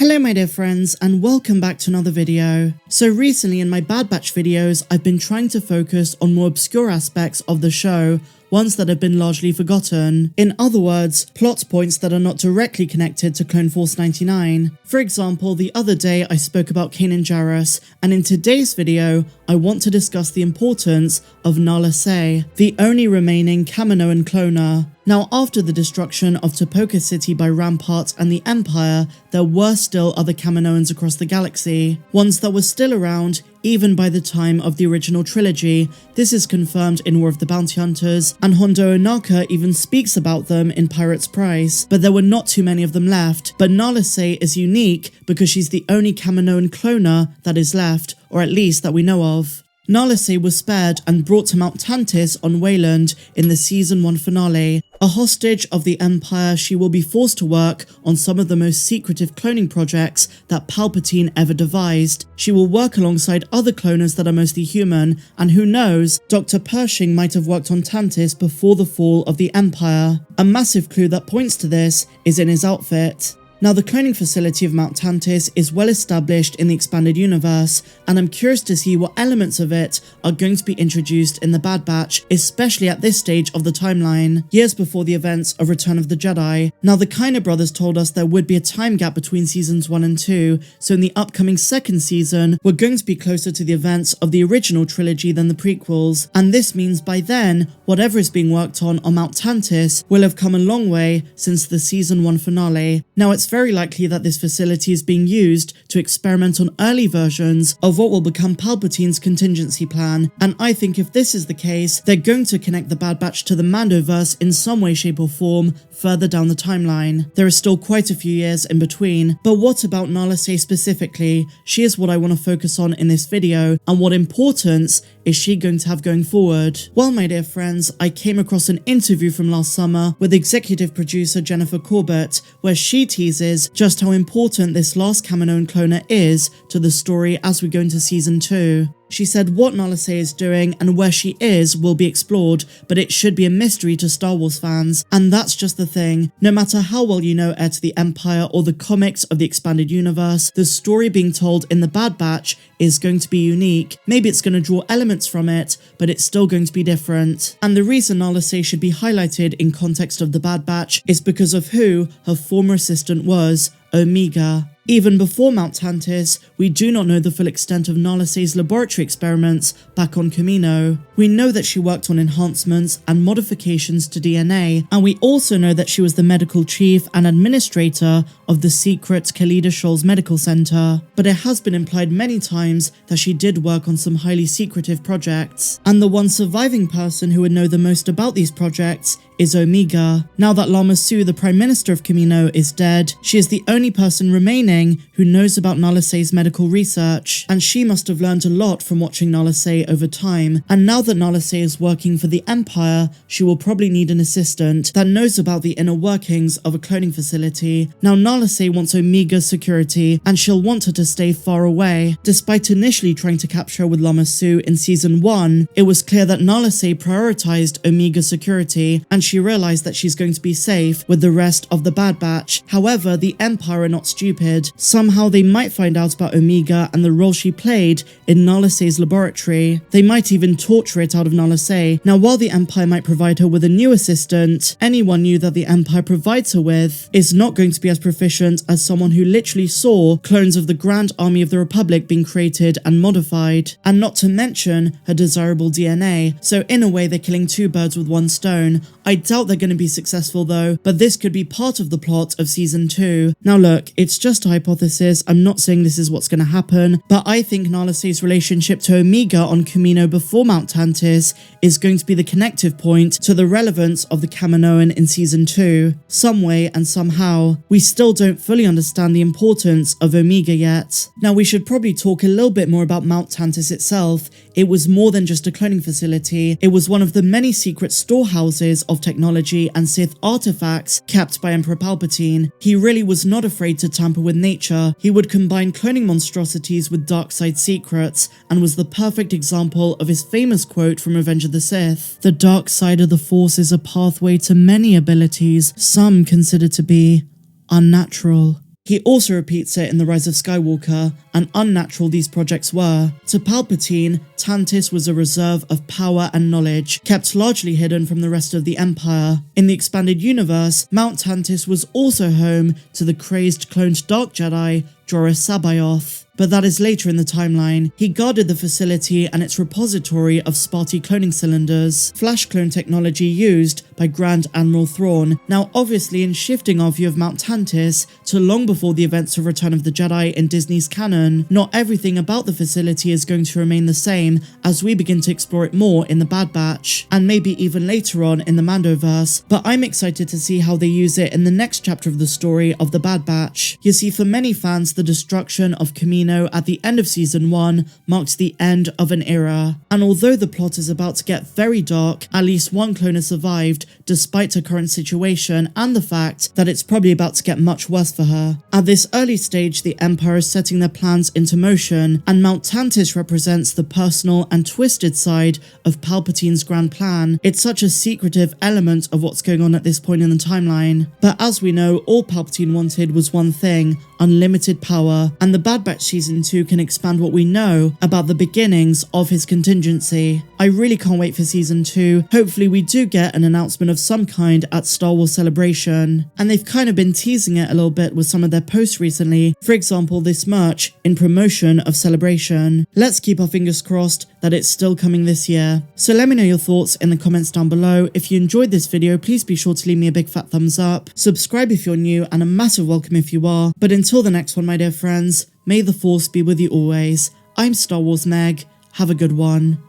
Hello my dear friends, and welcome back to another video. So recently in my Bad Batch videos, I've been trying to focus on more obscure aspects of the show, ones that have been largely forgotten. In other words, plot points that are not directly connected to Clone Force 99. For example, the other day I spoke about Kanan Jarrus, and in today's video, I want to discuss the importance of Nala Se, the only remaining Kaminoan cloner. Now, after the destruction of Topoka City by Rampart and the Empire, there were still other Kaminoans across the galaxy, ones that were still around even by the time of the original trilogy. This is confirmed in War of the Bounty Hunters, and Hondo Ohnaka even speaks about them in Pirate's Price, but there were not too many of them left. But Nala Se is unique because she's the only Kaminoan cloner that is left, or at least that we know of. Nala Se was spared and brought to Mount Tantiss on Wayland in the Season 1 finale. A hostage of the Empire, she will be forced to work on some of the most secretive cloning projects that Palpatine ever devised. She will work alongside other cloners that are mostly human, and who knows, Dr. Pershing might have worked on Tantiss before the fall of the Empire. A massive clue that points to this is in his outfit. Now, the cloning facility of Mount Tantiss is well established in the expanded universe, and I'm curious to see what elements of it are going to be introduced in the Bad Batch, especially at this stage of the timeline, years before the events of Return of the Jedi. Now, the Kanan brothers told us there would be a time gap between seasons 1 and 2, so in the upcoming second season, we're going to be closer to the events of the original trilogy than the prequels, and this means by then, whatever is being worked on Mount Tantiss will have come a long way since the season 1 finale. Now, it's very likely that this facility is being used to experiment on early versions of what will become Palpatine's contingency plan, and I think if this is the case, they're going to connect the Bad Batch to the Mandoverse in some way, shape or form further down the timeline. There is still quite a few years in between, but what about Nala Se specifically? She is what I want to focus on in this video, and what importance is she going to have going forward? Well, my dear friends, I came across an interview from last summer with executive producer Jennifer Corbett, where she teases just how important this last Kaminoan cloner is to the story as we go into season 2. She said what Nala Se is doing and where she is will be explored, but it should be a mystery to Star Wars fans, and that's just the thing. No matter how well you know Heir to the Empire or the comics of the expanded universe, the story being told in the Bad Batch is going to be unique. Maybe it's going to draw elements from it, but it's still going to be different. And the reason Nala Se should be highlighted in context of the Bad Batch is because of who her former assistant was, Omega. Even before Mount Tantiss, we do not know the full extent of Nala Se's laboratory experiments back on Kamino. We know that she worked on enhancements and modifications to DNA, and we also know that she was the medical chief and administrator of the secret Khalida Shoals Medical Center. But it has been implied many times that she did work on some highly secretive projects, and the one surviving person who would know the most about these projects is Omega. Now that Lama Su, the Prime Minister of Kamino, is dead, she is the only person remaining who knows about Nala Se's medical research, and she must have learned a lot from watching Nala Se over time. And now that Nala Se is working for the Empire, she will probably need an assistant that knows about the inner workings of a cloning facility. Now, Nala Se wants Omega's security, and she'll want her to stay far away. Despite initially trying to capture her with Lama Su in season 1, it was clear that Nala Se prioritized Omega's security, and she realized that she's going to be safe with the rest of the Bad Batch. However, the Empire are not stupid. Somehow they might find out about Omega and the role she played in Nala Se's laboratory. They might even torture it out of Nala Se. Now, while the Empire might provide her with a new assistant, anyone new that the Empire provides her with is not going to be as proficient as someone who literally saw clones of the Grand Army of the Republic being created and modified, and not to mention her desirable DNA. So in a way, they're killing two birds with one stone. I doubt they're going to be successful though, but this could be part of the plot of season 2. Now look, it's just a hypothesis, I'm not saying this is what's going to happen, but I think Nala Se's relationship to Omega on Kamino before Mount Tantiss is going to be the connective point to the relevance of the Kaminoan in season 2. Some way and somehow. We still don't fully understand the importance of Omega yet. Now we should probably talk a little bit more about Mount Tantiss itself. It was more than just a cloning facility. It was one of the many secret storehouses of technology and Sith artifacts kept by Emperor Palpatine. He really was not afraid to tamper with nature. He would combine cloning monstrosities with dark side secrets, and was the perfect example of his famous quote from Revenge of the Sith: "The dark side of the Force is a pathway to many abilities some consider to be unnatural." He also repeats it in The Rise of Skywalker, and unnatural these projects were. To Palpatine, Tantiss was a reserve of power and knowledge, kept largely hidden from the rest of the Empire. In the expanded universe, Mount Tantiss was also home to the crazed cloned Dark Jedi, Joruus C'baoth. But that is later in the timeline. He guarded the facility and its repository of Sparty cloning cylinders, flash clone technology used by Grand Admiral Thrawn. Now obviously, in shifting our view of Mount Tantiss to long before the events of Return of the Jedi in Disney's canon, not everything about the facility is going to remain the same as we begin to explore it more in the Bad Batch, and maybe even later on in the Mandoverse, but I'm excited to see how they use it in the next chapter of the story of the Bad Batch. You see, for many fans, the destruction of Kamino at the end of season 1 marks the end of an era, and although the plot is about to get very dark, at least one clone has survived despite her current situation and the fact that it's probably about to get much worse for her. At this early stage, the Empire is setting their plans into motion, and Mount Tantiss represents the personal and twisted side of Palpatine's grand plan. It's such a secretive element of what's going on at this point in the timeline, but as we know, all Palpatine wanted was one thing: unlimited power, and the Bad Batch Season 2 can expand what we know about the beginnings of his contingency. I really can't wait for Season 2. Hopefully we do get an announcement of some kind at Star Wars Celebration, and they've kind of been teasing it a little bit with some of their posts recently, for example this merch in promotion of Celebration. Let's keep our fingers crossed that it's still coming this year. So let me know your thoughts in the comments down below. If you enjoyed this video, please be sure to leave me a big fat thumbs up, subscribe if you're new, and a massive welcome if you are. But until the next one, my dear friends, may the Force be with you always. I'm Star Wars Meg. Have a good one.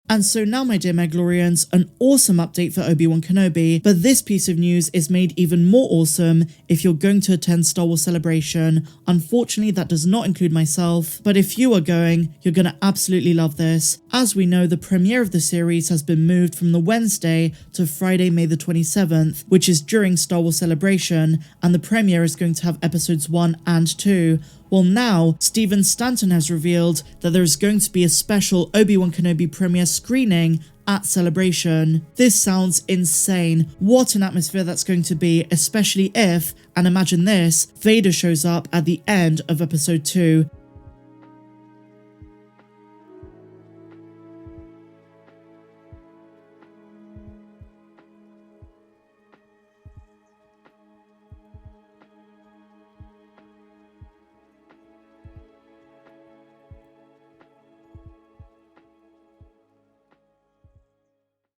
And so now, my dear Mandalorians, an awesome update for Obi-Wan Kenobi, but this piece of news is made even more awesome if you're going to attend Star Wars Celebration. Unfortunately, that does not include myself, but if you are going, you're going to absolutely love this. As we know, the premiere of the series has been moved from the Wednesday to Friday, May the 27th, which is during Star Wars Celebration, and the premiere is going to have episodes 1 and 2. Well, now, Steven Stanton has revealed that there is going to be a special Obi-Wan Kenobi premiere screening at Celebration. This sounds insane. What an atmosphere that's going to be, especially if, and imagine this, Vader shows up at the end of episode 2.